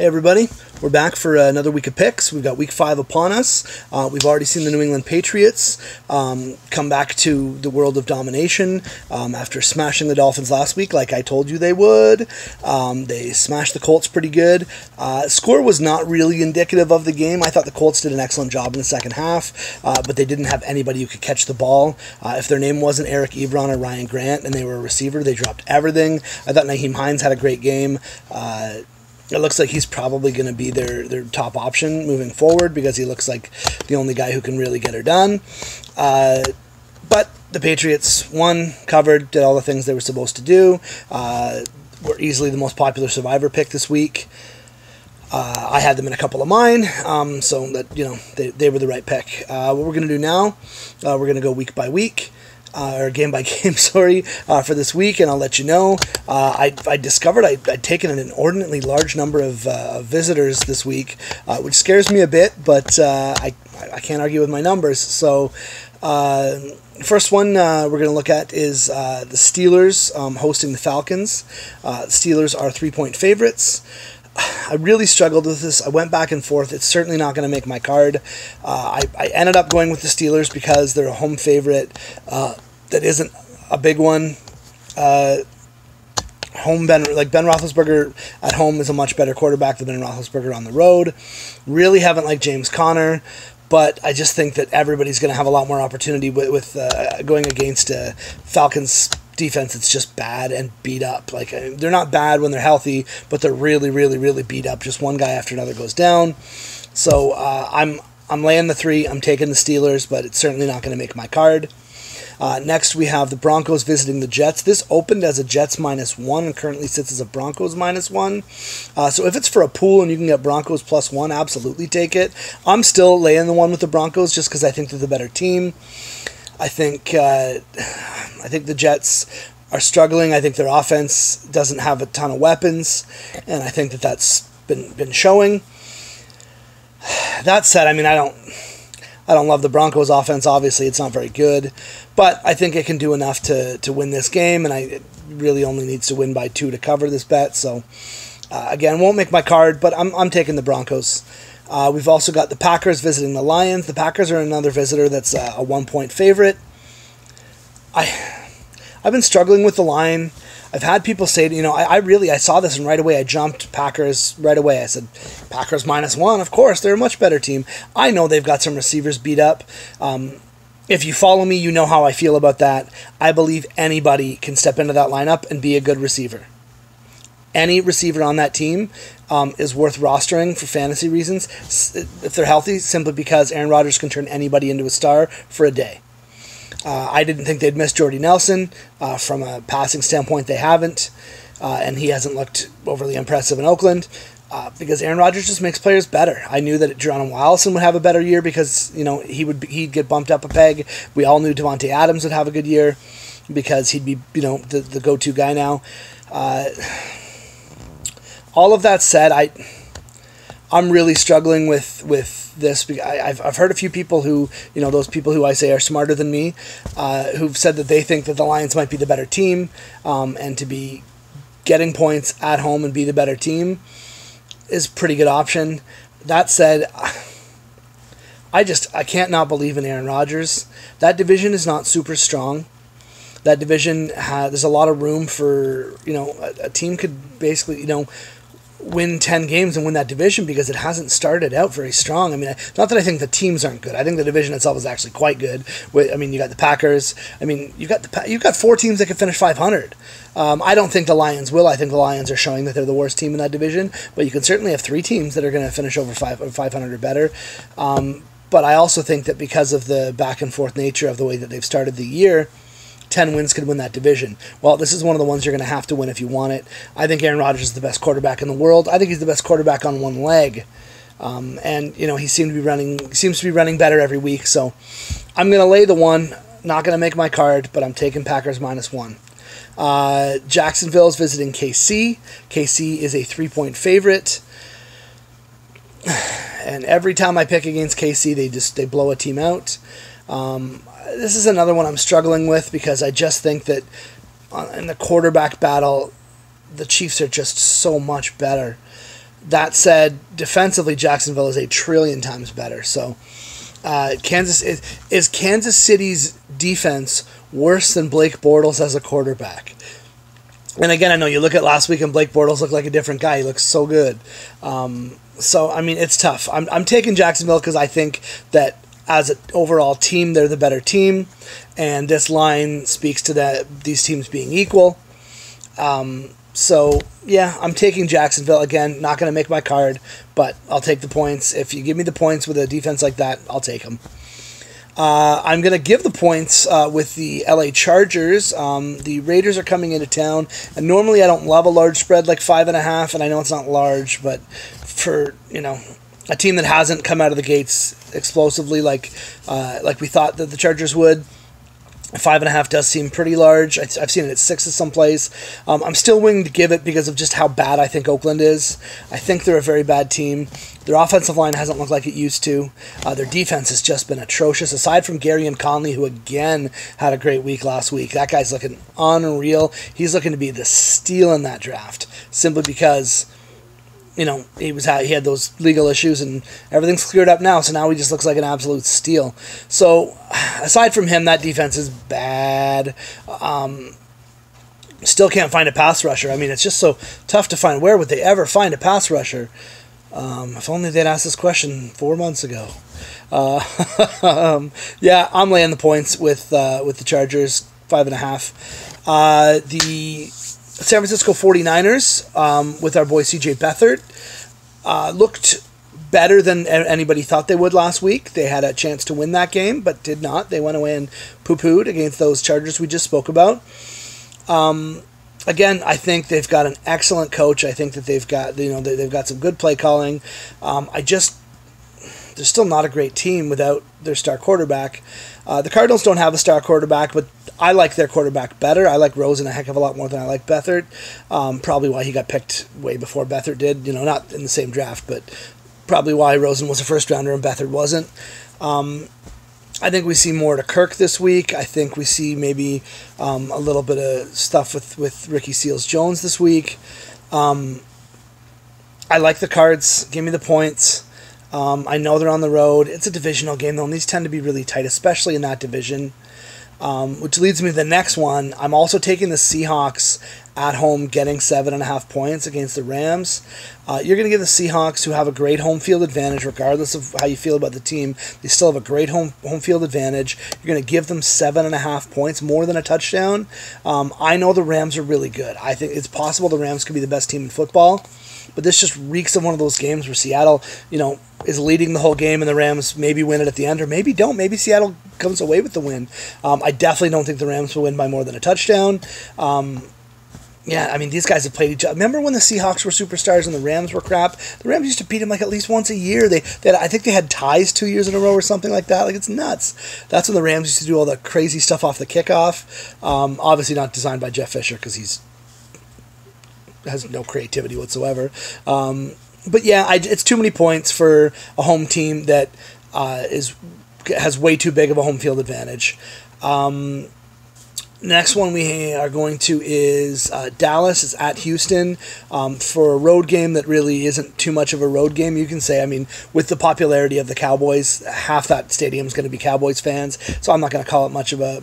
Hey everybody, we're back for another week of picks. We've got week 5 upon us. We've already seen the New England Patriots come back to the world of domination after smashing the Dolphins last week like I told you they would. They smashed the Colts pretty good. Score was not really indicative of the game. I thought the Colts did an excellent job in the second half, but they didn't have anybody who could catch the ball. If their name wasn't Eric Ebron or Ryan Grant and they were a receiver, they dropped everything. I thought Nyheim Hines had a great game. It looks like he's probably going to be their top option moving forward because he looks like the only guy who can really get her done. But the Patriots won, covered, did all the things they were supposed to do. Were easily the most popular survivor pick this week. I had them in a couple of mine, so that they were the right pick. What we're going to do now, we're going to go week by week. Or game by game, sorry, for this week, and I'll let you know. I discovered I'd taken an inordinately large number of visitors this week, which scares me a bit, but I can't argue with my numbers. So, first one we're going to look at is the Steelers hosting the Falcons. The Steelers are 3-point favorites. I really struggled with this. I went back and forth. It's certainly not going to make my card. I ended up going with the Steelers because they're a home favorite. That isn't a big one. Ben Roethlisberger at home is a much better quarterback than Ben Roethlisberger on the road. Really haven't liked James Conner, but I just think that everybody's going to have a lot more opportunity with going against Falcons defense. It's just bad and beat up. Like, they're not bad when they're healthy, but they're really, really, really beat up. Just one guy after another goes down. So I'm laying the 3. I'm taking the Steelers, but it's certainly not going to make my card. Next, we have the Broncos visiting the Jets. This opened as a Jets -1 and currently sits as a Broncos -1. So if it's for a pool and you can get Broncos +1, absolutely take it. I'm still laying the one with the Broncos just because I think they're the better team. I think the Jets are struggling. I think their offense doesn't have a ton of weapons, and I think that's been showing. That said, I mean, I don't love the Broncos offense. Obviously, it's not very good, but I think it can do enough to win this game, and it really only needs to win by 2 to cover this bet. So, again, won't make my card, but I'm taking the Broncos. We've also got the Packers visiting the Lions. The Packers are another visitor that's a 1-point favorite. I've been struggling with the line. I've had people say, I saw this and right away I jumped Packers right away. I said, Packers -1, of course, they're a much better team. I know they've got some receivers beat up. If you follow me, you know how I feel about that. I believe anybody can step into that lineup and be a good receiver. Any receiver on that team is worth rostering for fantasy reasons, if they're healthy, simply because Aaron Rodgers can turn anybody into a star for a day. I didn't think they'd miss Jordy Nelson. From a passing standpoint, they haven't, and he hasn't looked overly impressive in Oakland because Aaron Rodgers just makes players better. I knew that Geronimo Allison would have a better year because he'd get bumped up a peg. We all knew Devontae Adams would have a good year because he'd be the go-to guy now. All of that said, I'm really struggling with this. I've heard a few people who, those people who I say are smarter than me, who've said that they think that the Lions might be the better team, and to be getting points at home and be the better team is a pretty good option. That said, I can't not believe in Aaron Rodgers. That division is not super strong. That division there's a lot of room for, a team could basically, win 10 games and win that division because it hasn't started out very strong. I mean, not that I think the teams aren't good. I think the division itself is actually quite good. I mean, you got the Packers. I mean, you've got 4 teams that could finish 500. I don't think the Lions will. I think the Lions are showing that they're the worst team in that division, but you can certainly have 3 teams that are going to finish over 500 or better. But I also think that because of the back and forth nature of the way that they've started the year, 10 wins could win that division. Well, this is one of the ones you're going to have to win if you want it. I think Aaron Rodgers is the best quarterback in the world. I think he's the best quarterback on one leg. And he seems to be running better every week. So I'm going to lay the 1. Not going to make my card, but I'm taking Packers -1. Jacksonville is visiting KC. KC is a 3-point favorite. And every time I pick against KC, they blow a team out. This is another one I'm struggling with because I just think that in the quarterback battle, the Chiefs are just so much better. That said, defensively, Jacksonville is a trillion times better. So, is Kansas City's defense worse than Blake Bortles as a quarterback? And again, I know you look at last week and Blake Bortles looked like a different guy. He looks so good. So, I mean, it's tough. I'm taking Jacksonville because I think that as an overall team, they're the better team. And this line speaks to these teams being equal. So, yeah, I'm taking Jacksonville. Again, not going to make my card, but I'll take the points. If you give me the points with a defense like that, I'll take them. I'm going to give the points with the LA Chargers. The Raiders are coming into town, and normally I don't love a large spread like 5.5, and I know it's not large, but for, a team that hasn't come out of the gates explosively like we thought that the Chargers would, 5.5 does seem pretty large. I've seen it at 6 at some place. I'm still willing to give it because of just how bad I think Oakland is. I think they're a very bad team. Their offensive line hasn't looked like it used to. Their defense has just been atrocious. Aside from Gary and Conley, who again had a great week last week, that guy's looking unreal. He's looking to be the steal in that draft simply because he had those legal issues and everything's cleared up now, so now he just looks like an absolute steal. So, aside from him, that defense is bad. Still can't find a pass rusher. I mean, it's just so tough to find. Where would they ever find a pass rusher? If only they'd asked this question 4 months ago. Yeah, I'm laying the points with the Chargers, 5.5. The San Francisco 49ers, with our boy C.J. Beathard, looked better than anybody thought they would last week. They had a chance to win that game, but did not. They went away and poo-pooed against those Chargers we just spoke about. Again, I think they've got an excellent coach. I think that they've got some good play calling. They're still not a great team without their star quarterback. The Cardinals don't have a star quarterback, but I like their quarterback better. I like Rosen a heck of a lot more than I like Beathard. Probably why he got picked way before Beathard did. Not in the same draft, but probably why Rosen was a first-rounder and Beathard wasn't. I think we see more to Kirk this week. I think we see maybe a little bit of stuff with Ricky Seals-Jones this week. I like the Cards. Give me the points. I know they're on the road. It's a divisional game, though, and these tend to be really tight, especially in that division. Which leads me to the next one. I'm also taking the Seahawks at home, getting 7.5 points against the Rams. You're going to give the Seahawks, who have a great home field advantage, regardless of how you feel about the team. They still have a great home field advantage. You're going to give them 7.5 points, more than a touchdown. I know the Rams are really good. I think it's possible the Rams could be the best team in football. But this just reeks of one of those games where Seattle, is leading the whole game and the Rams maybe win it at the end, or maybe don't. Maybe Seattle comes away with the win. I definitely don't think the Rams will win by more than a touchdown. These guys have played each other. Remember when the Seahawks were superstars and the Rams were crap? The Rams used to beat them like at least once a year. I think they had ties 2 years in a row or something like that. Like, it's nuts. That's when the Rams used to do all the crazy stuff off the kickoff. Obviously not designed by Jeff Fisher because he's has no creativity whatsoever. But yeah, it's too many points for a home team that has way too big of a home field advantage. Next one we are going to is Dallas is at Houston for a road game that really isn't too much of a road game, you can say. I mean, with the popularity of the Cowboys, half that stadium is going to be Cowboys fans, so I'm not going to call it much of a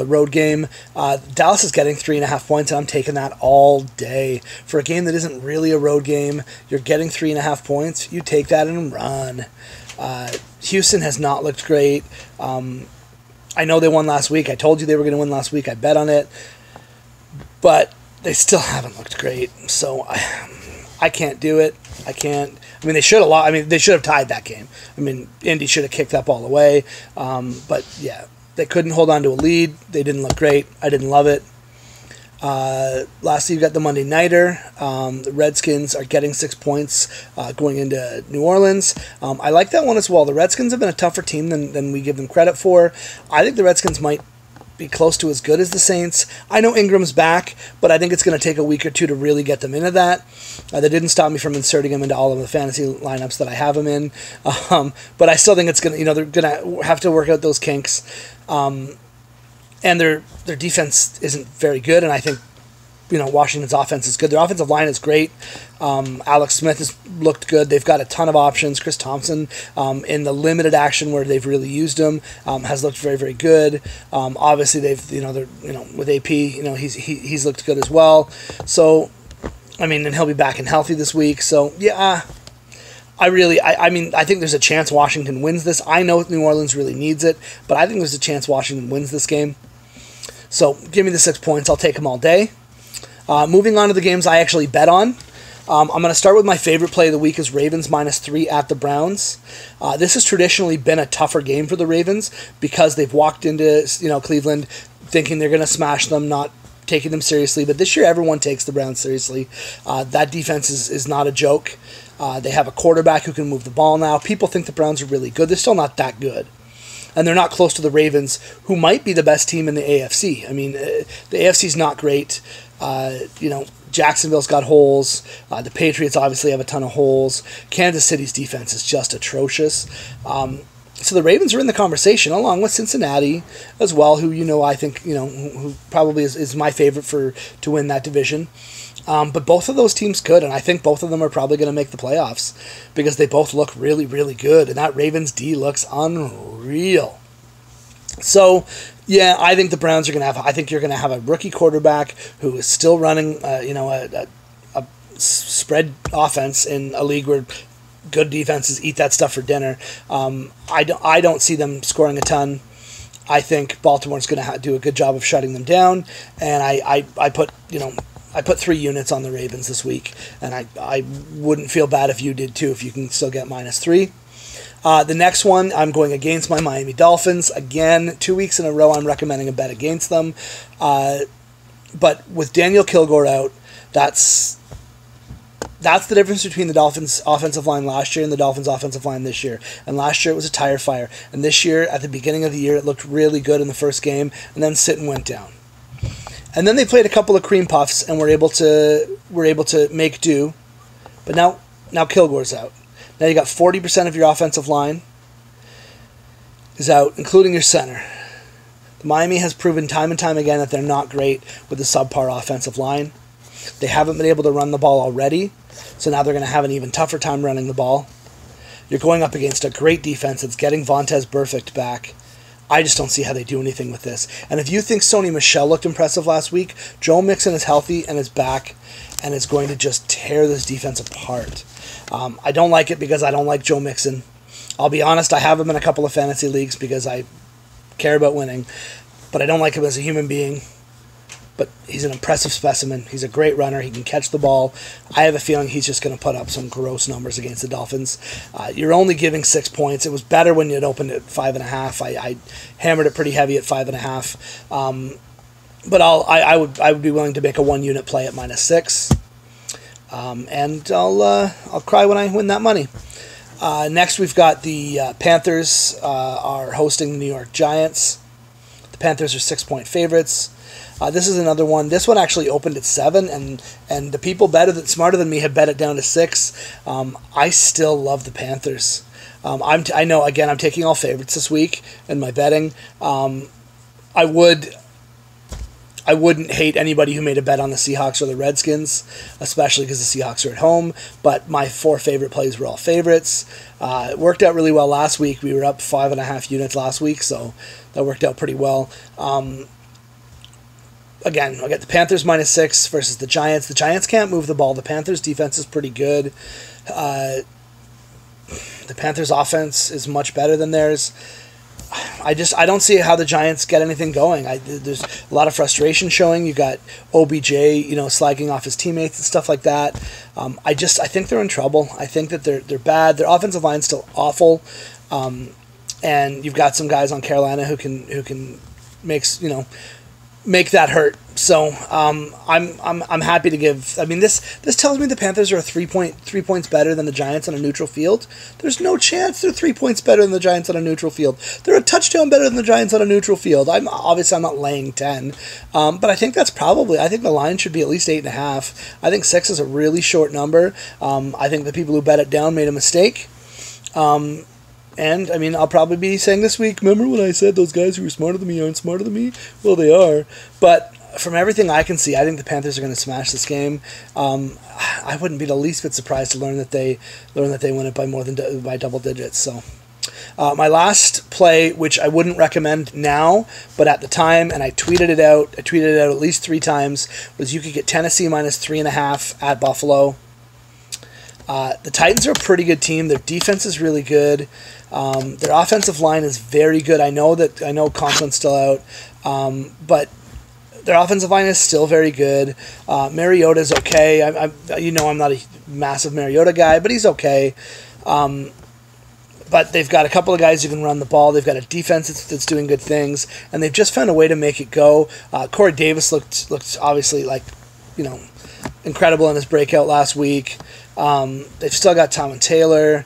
road game. Dallas is getting 3.5 points, and I'm taking that all day. For a game that isn't really a road game, you're getting 3.5 points, you take that and run. Houston has not looked great. I know they won last week. I told you they were going to win last week. I bet on it. But they still haven't looked great. So I can't do it. I can't. I mean, they should have lost. I mean, they should have tied that game. I mean, Indy should have kicked that ball away. But, yeah, they couldn't hold on to a lead. They didn't look great. I didn't love it. Lastly, you've got the Monday Nighter. The Redskins are getting 6 points going into New Orleans. I like that one as well. The Redskins have been a tougher team than we give them credit for. I think the Redskins might be close to as good as the Saints. I know Ingram's back, but I think it's going to take a week or two to really get them into that. That didn't stop me from inserting him into all of the fantasy lineups that I have him in. But I still think it's going to, they're going to have to work out those kinks. And their defense isn't very good, and I think Washington's offense is good. Their offensive line is great. Alex Smith has looked good. They've got a ton of options. Chris Thompson, in the limited action where they've really used him, has looked very, very good. Obviously, with AP, he's looked good as well. So, and he'll be back and healthy this week. So, yeah, I think there's a chance Washington wins this. I know New Orleans really needs it, but I think there's a chance Washington wins this game. So, give me the 6 points. I'll take them all day. Moving on to the games I actually bet on. I'm going to start with my favorite play of the week is Ravens -3 at the Browns. This has traditionally been a tougher game for the Ravens because they've walked into Cleveland thinking they're going to smash them, not taking them seriously. But this year everyone takes the Browns seriously. That defense is not a joke. They have a quarterback who can move the ball now. People think the Browns are really good. They're still not that good. And they're not close to the Ravens, who might be the best team in the AFC. The AFC's not great. Jacksonville's got holes. The Patriots obviously have a ton of holes. Kansas City's defense is just atrocious. So the Ravens are in the conversation, along with Cincinnati as well, who I think who probably is my favorite to win that division. But both of those teams could, and I think both of them are probably going to make the playoffs because they both look really, really good, and that Ravens D looks unreal. So, yeah, I think the Browns are going to have. I think you're going to have a rookie quarterback who is still running, a spread offense in a league where good defenses eat that stuff for dinner. I don't see them scoring a ton. I think Baltimore's going to do a good job of shutting them down, and I put 3 units on the Ravens this week, and I wouldn't feel bad if you did too, if you can still get -3. The next one, I'm going against my Miami Dolphins. Again, 2 weeks in a row, I'm recommending a bet against them. But with Daniel Kilgore out, that's the difference between the Dolphins' offensive line last year and the Dolphins' offensive line this year. And last year it was a tire fire. And this year, at the beginning of the year, it looked really good in the first game, and then sit and went down. And then they played a couple of cream puffs and were able to make do. But now Kilgore's out. Now you got 40% of your offensive line is out, including your center. Miami has proven time and time again that they're not great with the subpar offensive line. They haven't been able to run the ball already, so now they're going to have an even tougher time running the ball. You're going up against a great defense that's getting Vontaze Burfict back. I just don't see how they do anything with this. And if you think Sony Michel looked impressive last week, Joe Mixon is healthy and is back and is going to just tear this defense apart. I don't like it because I don't like Joe Mixon. I'll be honest, I have him in a couple of fantasy leagues because I care about winning, but I don't like him as a human being. But he's an impressive specimen. He's a great runner. He can catch the ball. I have a feeling he's just going to put up some gross numbers against the Dolphins. You're only giving 6 points. It was better when you'd opened at 5.5. I hammered it pretty heavy at 5.5. But I would be willing to make a 1-unit play at -6. And I'll cry when I win that money. Next, we've got the Panthers are hosting the New York Giants. The Panthers are 6-point favorites. This is another one. This one actually opened at 7, and the people smarter than me have bet it down to 6. I still love the Panthers. I know, again, I'm taking all favorites this week in my betting. I wouldn't hate anybody who made a bet on the Seahawks or the Redskins, especially because the Seahawks are at home, but my 4 favorite plays were all favorites. It worked out really well last week. We were up 5.5 units last week, so that worked out pretty well. Again, I got the Panthers -6 versus the Giants. The Giants can't move the ball. The Panthers' defense is pretty good. The Panthers' offense is much better than theirs. I don't see how the Giants get anything going. There's a lot of frustration showing. You got OBJ, slagging off his teammates and stuff like that. I think they're in trouble. I think that they're bad. Their offensive line's still awful, and you've got some guys on Carolina who can make that hurt. So I'm happy to give. This tells me the Panthers are 3 points better than the Giants on a neutral field. There's no chance they're 3 points better than the Giants on a neutral field. They're a touchdown better than the Giants on a neutral field. I'm not laying 10, but I think I think the line should be at least 8.5. I think 6 is a really short number. I think the people who bet it down made a mistake. And, I'll probably be saying this week, remember when I said those guys who were smarter than me aren't smarter than me? Well, they are. But from everything I can see, I think the Panthers are going to smash this game. I wouldn't be the least bit surprised to learn that they win it by double digits. So. My last play, which I wouldn't recommend now, but at the time, and I tweeted it out at least 3 times, was you could get Tennessee minus 3.5 at Buffalo. The Titans are a pretty good team. Their defense is really good. Their offensive line is very good. I know Conklin's still out, but their offensive line is still very good. Mariota's okay. I'm not a massive Mariota guy, but he's okay. But they've got a couple of guys who can run the ball. They've got a defense that's doing good things, and they've just found a way to make it go. Corey Davis looked obviously incredible in his breakout last week. They've still got Tom and Taylor.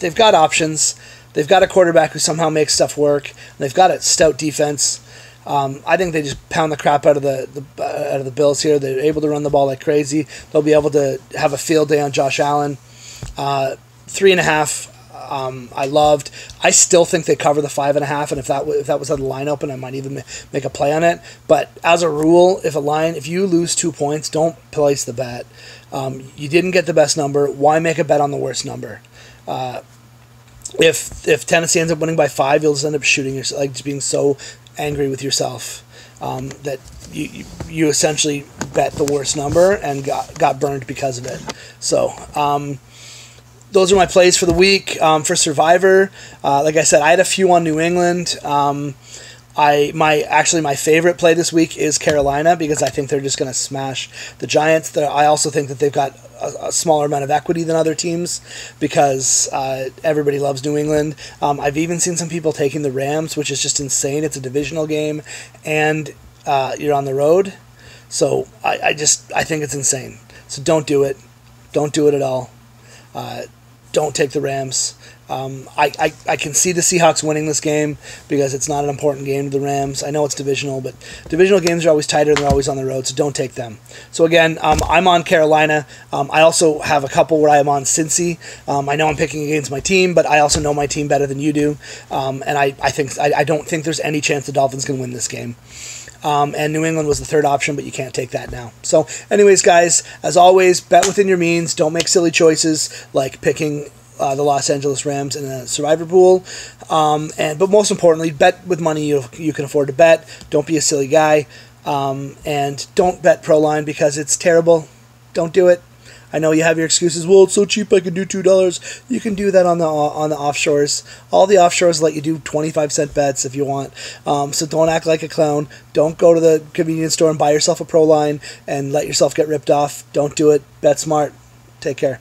They've got options. They've got a quarterback who somehow makes stuff work. And they've got a stout defense. I think they just pound the crap out of the Bills here. They're able to run the ball like crazy. They'll be able to have a field day on Josh Allen. 3.5. I loved. I still think they cover the 5.5, and if that was how the line open, I might even make a play on it. But as a rule, if you lose 2 points, don't place the bet. You didn't get the best number. Why make a bet on the worst number? If Tennessee ends up winning by 5, you'll just end up shooting yourself, just being so angry with yourself that you essentially bet the worst number and got burned because of it. So. Those are my plays for the week. For Survivor, like I said, I had a few on New England. My favorite play this week is Carolina because I think they're just going to smash the Giants. I also think that they've got a smaller amount of equity than other teams because everybody loves New England. I've even seen some people taking the Rams, which is just insane. It's a divisional game, and you're on the road. So I think it's insane. So don't do it. Don't do it at all. Don't take the Rams. I can see the Seahawks winning this game because it's not an important game to the Rams. I know it's divisional, but divisional games are always tighter and they're always on the road, so don't take them. So again, I'm on Carolina. I also have a couple where I'm on Cincy. I know I'm picking against my team, but I also know my team better than you do. And I don't think there's any chance the Dolphins can win this game. And New England was the third option, but you can't take that now. So anyways, guys, as always, bet within your means. Don't make silly choices like picking the Los Angeles Rams in a Survivor pool. But most importantly, bet with money you can afford to bet. Don't be a silly guy. And don't bet Proline because it's terrible. Don't do it. I know you have your excuses. Well, it's so cheap I can do $2. You can do that on the offshores. All the offshores let you do 25-cent bets if you want. So don't act like a clown. Don't go to the convenience store and buy yourself a Proline and let yourself get ripped off. Don't do it. Bet smart. Take care.